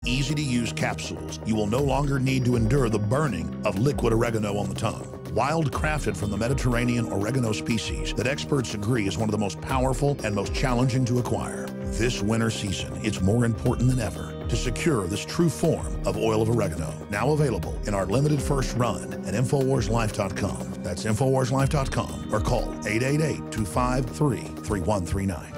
easy-to-use capsules. You will no longer need to endure the burning of liquid oregano on the tongue. Wild crafted from the Mediterranean oregano species that experts agree is one of the most powerful and most challenging to acquire. This winter season, it's more important than ever to secure this true form of oil of oregano. Now available in our limited first run at InfoWarsLife.com. That's InfoWarsLife.com or call 888-253-3139.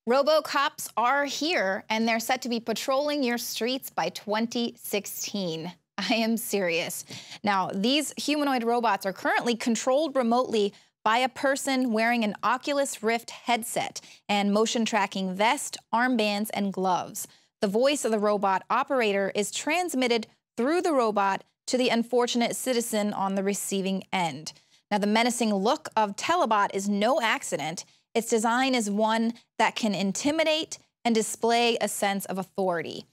RoboCops are here, and they're set to be patrolling your streets by 2016. I am serious. Now, these humanoid robots are currently controlled remotely by a person wearing an Oculus Rift headset and motion tracking vest, armbands, and gloves. The voice of the robot operator is transmitted through the robot to the unfortunate citizen on the receiving end. Now, the menacing look of Telebot is no accident. Its design is one that can intimidate and display a sense of authority.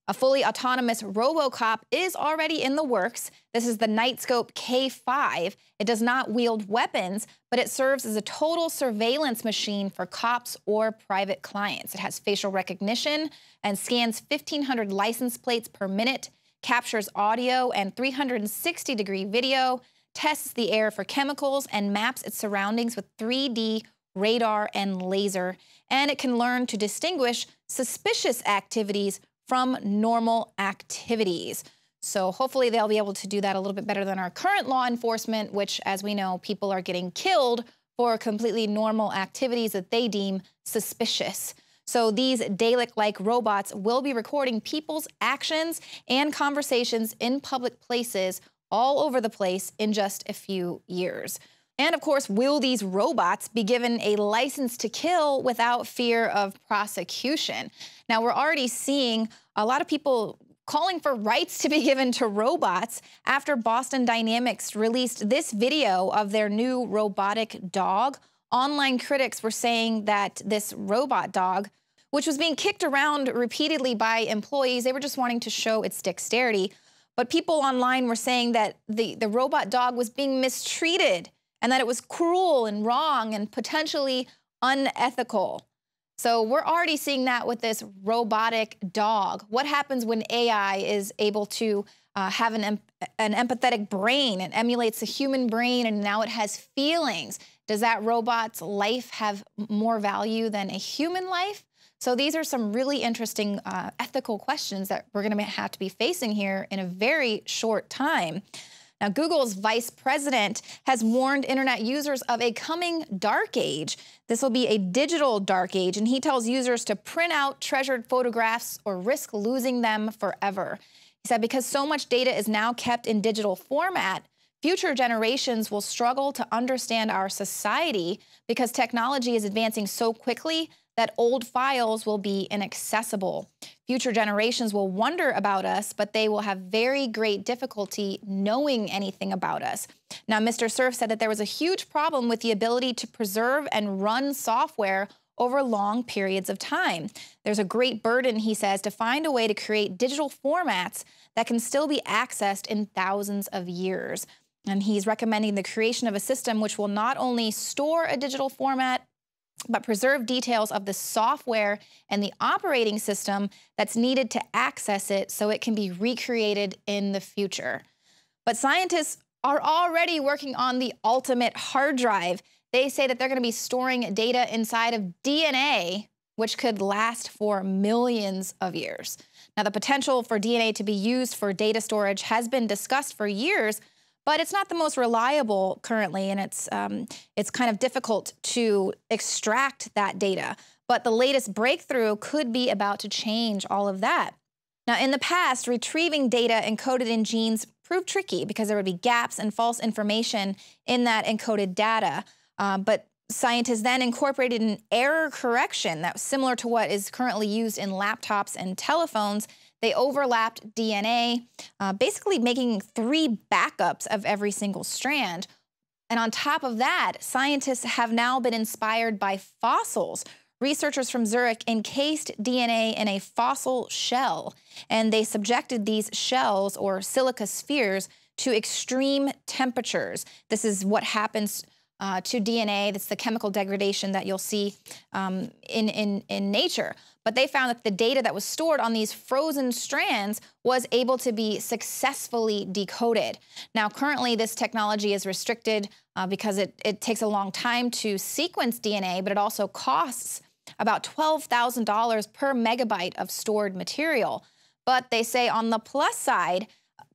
A fully autonomous RoboCop is already in the works. This is the Nightscope K5. It does not wield weapons, but it serves as a total surveillance machine for cops or private clients. It has facial recognition and scans 1,500 license plates per minute, captures audio and 360-degree video, tests the air for chemicals, and maps its surroundings with 3D radar and laser. And it can learn to distinguish suspicious activities from normal activities. So hopefully they'll be able to do that a little bit better than our current law enforcement, which, as we know, people are getting killed for completely normal activities that they deem suspicious. So these Dalek-like robots will be recording people's actions and conversations in public places all over the place in just a few years. And of course, will these robots be given a license to kill without fear of prosecution? Now, we're already seeing a lot of people calling for rights to be given to robots after Boston Dynamics released this video of their new robotic dog. Online critics were saying that this robot dog, which was being kicked around repeatedly by employees, they were just wanting to show its dexterity. But people online were saying that the robot dog was being mistreated and that it was cruel and wrong and potentially unethical. So we're already seeing that with this robotic dog. What happens when AI is able to have an empathetic brain and emulates the human brain, and now it has feelings? Does that robot's life have more value than a human life? So these are some really interesting ethical questions that we're going to have to be facing here in a very short time. Now, Google's vice president has warned internet users of a coming dark age. This will be a digital dark age, and he tells users to print out treasured photographs or risk losing them forever. He said because so much data is now kept in digital format, future generations will struggle to understand our society because technology is advancing so quickly that old files will be inaccessible. Future generations will wonder about us, but they will have very great difficulty knowing anything about us. Now, Mr. Cerf said that there was a huge problem with the ability to preserve and run software over long periods of time. There's a great burden, he says, to find a way to create digital formats that can still be accessed in thousands of years. And he's recommending the creation of a system which will not only store a digital format, but preserve details of the software and the operating system that's needed to access it so it can be recreated in the future. But scientists are already working on the ultimate hard drive. They say that they're going to be storing data inside of DNA, which could last for millions of years. Now, the potential for DNA to be used for data storage has been discussed for years, but it's not the most reliable currently, and it's kind of difficult to extract that data. But the latest breakthrough could be about to change all of that. Now, in the past, retrieving data encoded in genes proved tricky because there would be gaps and false information in that encoded data. But scientists then incorporated an error correction that was similar to what is currently used in laptops and telephones. They overlapped DNA, basically making 3 backups of every single strand. And on top of that, scientists have now been inspired by fossils. Researchers from Zurich encased DNA in a fossil shell, and they subjected these shells, or silica spheres, to extreme temperatures. This is what happens to DNA. That's the chemical degradation that you'll see in nature. But they found that the data that was stored on these frozen strands was able to be successfully decoded. Now, currently, this technology is restricted because it takes a long time to sequence DNA, but it also costs about $12,000 per megabyte of stored material. But they say on the plus side,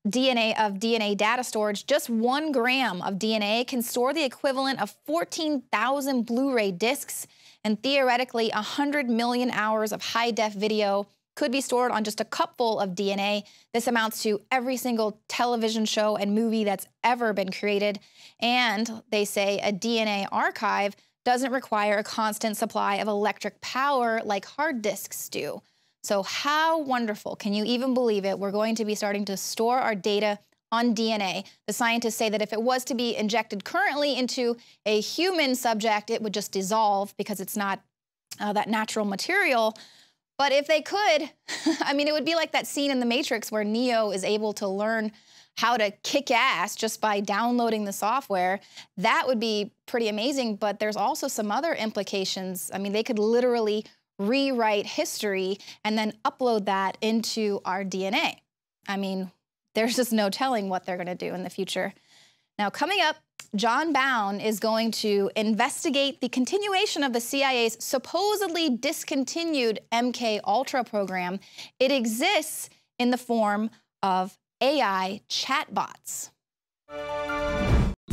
DNA data storage, just 1 gram of DNA can store the equivalent of 14,000 Blu-ray discs, and theoretically 100 million hours of high-def video could be stored on just a cupful of DNA. This amounts to every single television show and movie that's ever been created. And they say a DNA archive doesn't require a constant supply of electric power like hard disks do. So how wonderful, can you even believe it? We're going to be starting to store our data on DNA. The scientists say that if it was to be injected currently into a human subject, it would just dissolve because it's not that natural material. But if they could, I mean, it would be like that scene in The Matrix where Neo is able to learn how to kick ass just by downloading the software. That would be pretty amazing, but there's also some other implications. I mean, they could literally rewrite history and then upload that into our DNA. I mean, there's just no telling what they're going to do in the future. Now, coming up, John Bown is going to investigate the continuation of the CIA's supposedly discontinued MK Ultra program. It exists in the form of AI chatbots.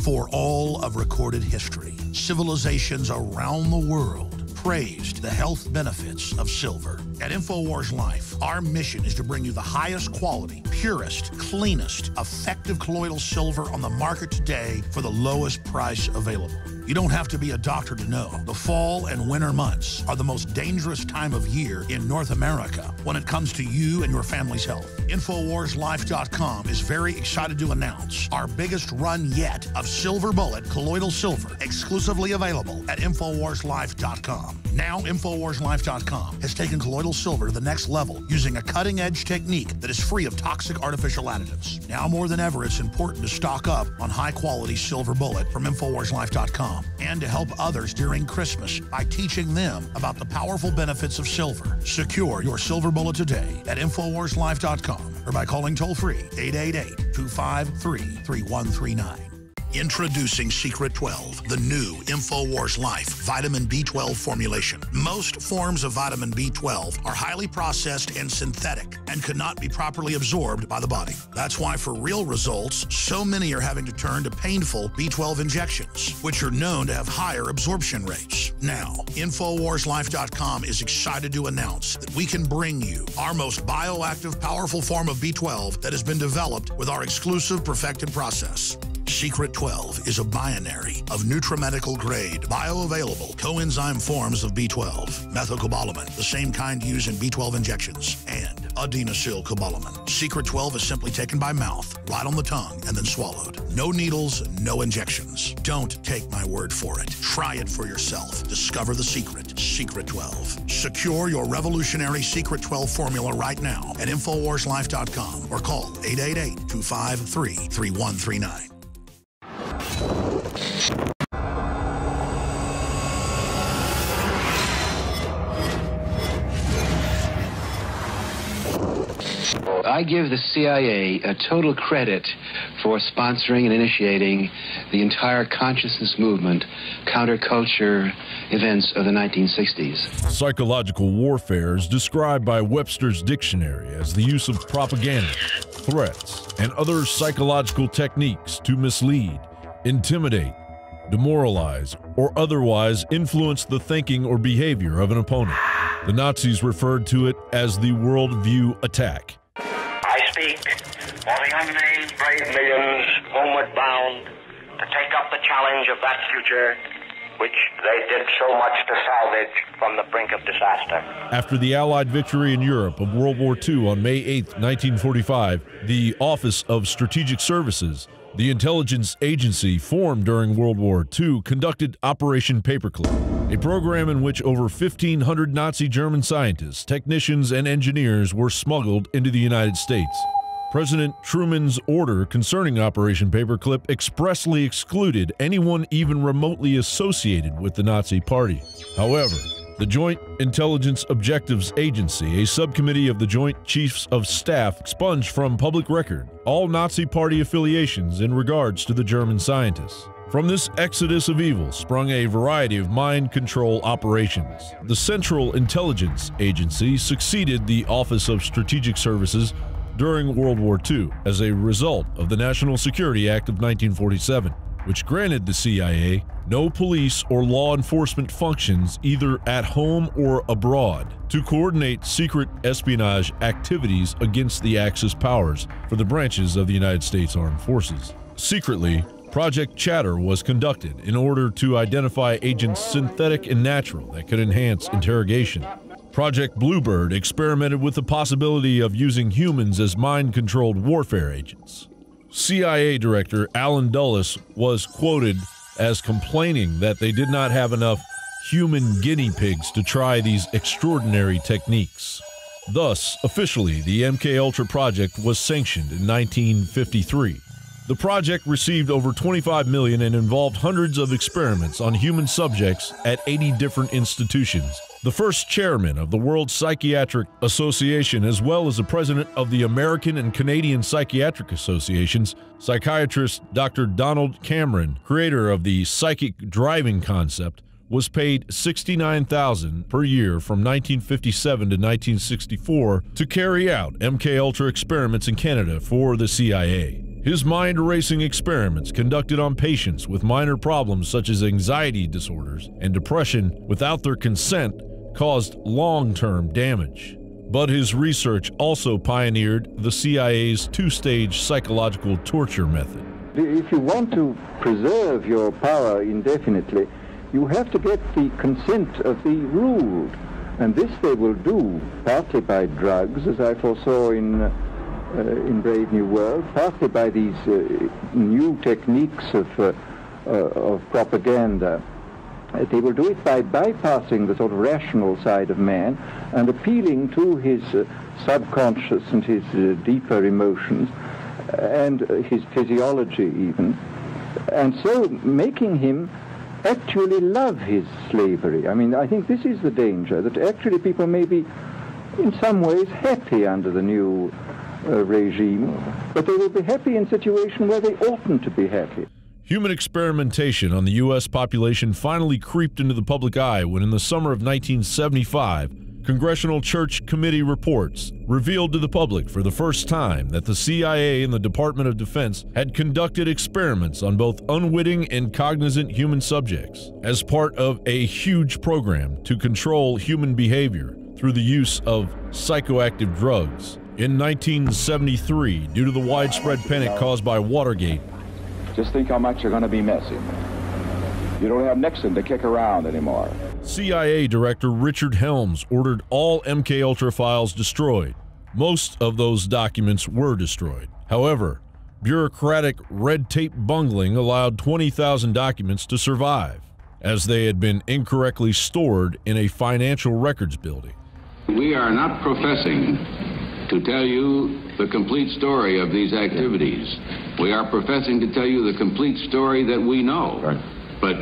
For all of recorded history, civilizations around the world praised the health benefits of silver. At INFOWARS Life, our mission is to bring you the highest quality, purest, cleanest, effective colloidal silver on the market today for the lowest price available. You don't have to be a doctor to know. The fall and winter months are the most dangerous time of year in North America when it comes to you and your family's health. InfoWarsLife.com is very excited to announce our biggest run yet of Silver Bullet colloidal silver, exclusively available at InfoWarsLife.com. Now, InfoWarsLife.com has taken colloidal silver to the next level using a cutting-edge technique that is free of toxic artificial additives. Now more than ever, it's important to stock up on high-quality Silver Bullet from InfoWarsLife.com and to help others during Christmas by teaching them about the powerful benefits of silver. Secure your Silver Bullet today at InfoWarsLife.com or by calling toll-free 888-253-3139. Introducing Secret 12, the new INFOWARS Life vitamin B12 formulation. Most forms of vitamin B12 are highly processed and synthetic and could not be properly absorbed by the body. That's why for real results, so many are having to turn to painful B12 injections, which are known to have higher absorption rates. Now, InfoWarsLife.com is excited to announce that we can bring you our most bioactive, powerful form of B12 that has been developed with our exclusive perfected process. Secret 12 is a binary of nutramedical-grade, bioavailable coenzyme forms of B12, methylcobalamin, the same kind used in B12 injections, and adenosylcobalamin. Secret 12 is simply taken by mouth, right on the tongue, and then swallowed. No needles, no injections. Don't take my word for it. Try it for yourself. Discover the secret. Secret 12. Secure your revolutionary Secret 12 formula right now at InfoWarsLife.com or call 888-253-3139. I give the CIA a total credit for sponsoring and initiating the entire consciousness movement, counterculture events of the 1960s. Psychological warfare is described by Webster's dictionary as the use of propaganda, threats, and other psychological techniques to mislead, intimidate, demoralize, or otherwise influence the thinking or behavior of an opponent. The Nazis referred to it as the worldview attack. I speak for the unnamed brave millions homeward bound to take up the challenge of that future which they did so much to salvage from the brink of disaster. After the Allied victory in Europe of World War II on May 8, 1945, the Office of Strategic Services, the intelligence agency formed during World War II, conducted Operation Paperclip, a program in which over 1,500 Nazi German scientists, technicians, and engineers were smuggled into the United States. President Truman's order concerning Operation Paperclip expressly excluded anyone even remotely associated with the Nazi Party. However, the Joint Intelligence Objectives Agency, a subcommittee of the Joint Chiefs of Staff, expunged from public record all Nazi Party affiliations in regards to the German scientists. From this exodus of evil sprung a variety of mind control operations. The Central Intelligence Agency succeeded the Office of Strategic Services during World War II as a result of the National Security Act of 1947, which granted the CIA no police or law enforcement functions either at home or abroad to coordinate secret espionage activities against the Axis powers for the branches of the United States Armed Forces. Secretly, Project Chatter was conducted in order to identify agents synthetic and natural that could enhance interrogation. Project Bluebird experimented with the possibility of using humans as mind-controlled warfare agents. CIA Director Alan Dulles was quoted as complaining that they did not have enough human guinea pigs to try these extraordinary techniques. Thus, officially, the MKUltra project was sanctioned in 1953. The project received over $25 million and involved hundreds of experiments on human subjects at 80 different institutions. The first chairman of the World Psychiatric Association, as well as the president of the American and Canadian Psychiatric Associations, psychiatrist Dr. Donald Cameron, creator of the psychic driving concept, was paid $69,000 per year from 1957 to 1964 to carry out MKUltra experiments in Canada for the CIA. His mind-erasing experiments conducted on patients with minor problems such as anxiety disorders and depression without their consent caused long-term damage. But his research also pioneered the CIA's two-stage psychological torture method. If you want to preserve your power indefinitely, you have to get the consent of the ruled. And this they will do partly by drugs, as I foresaw in Brave New World, partly by these new techniques of propaganda. They will do it by bypassing the sort of rational side of man and appealing to his subconscious and his deeper emotions and his physiology even, and so making him actually love his slavery. I mean, I think this is the danger, that actually people may be in some ways happy under the new regime, but they will be happy in a situation where they oughtn't to be happy. Human experimentation on the U.S. population finally creeped into the public eye when in the summer of 1975, Congressional Church Committee reports revealed to the public for the first time that the CIA and the Department of Defense had conducted experiments on both unwitting and cognizant human subjects as part of a huge program to control human behavior through the use of psychoactive drugs. In 1973, due to the widespread panic caused by Watergate, just think how much you're going to be missing. You don't have Nixon to kick around anymore. CIA Director Richard Helms ordered all MKUltra files destroyed. Most of those documents were destroyed. However, bureaucratic red tape bungling allowed 20,000 documents to survive, as they had been incorrectly stored in a financial records building. We are not professing to tell you the complete story of these activities. We are professing to tell you the complete story that we know. Right. But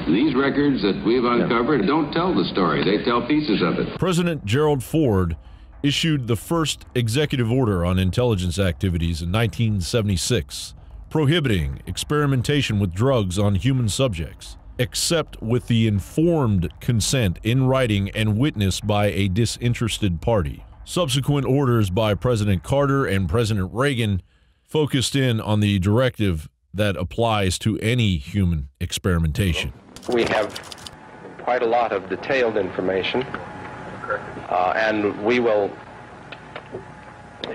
these records that we've uncovered don't tell the story. They tell pieces of it. President Gerald Ford issued the first executive order on intelligence activities in 1976, prohibiting experimentation with drugs on human subjects, except with the informed consent in writing and witnessed by a disinterested party. Subsequent orders by President Carter and President Reagan focused in on the directive that applies to any human experimentation. We have quite a lot of detailed information, and we will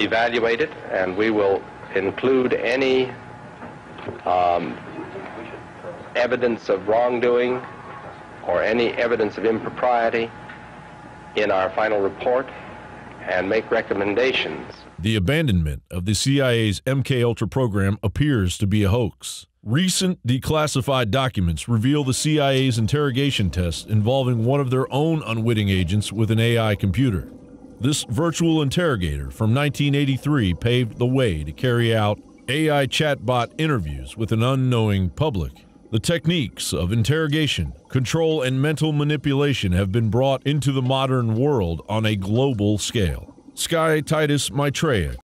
evaluate it, and we will include any evidence of wrongdoing or any evidence of impropriety in our final report and make recommendations. The abandonment of the CIA's MKUltra program appears to be a hoax. Recent declassified documents reveal the CIA's interrogation tests involving one of their own unwitting agents with an AI computer. This virtual interrogator from 1983 paved the way to carry out AI chatbot interviews with an unknowing public. The techniques of interrogation, control, and mental manipulation have been brought into the modern world on a global scale. Sky Titus Maitreya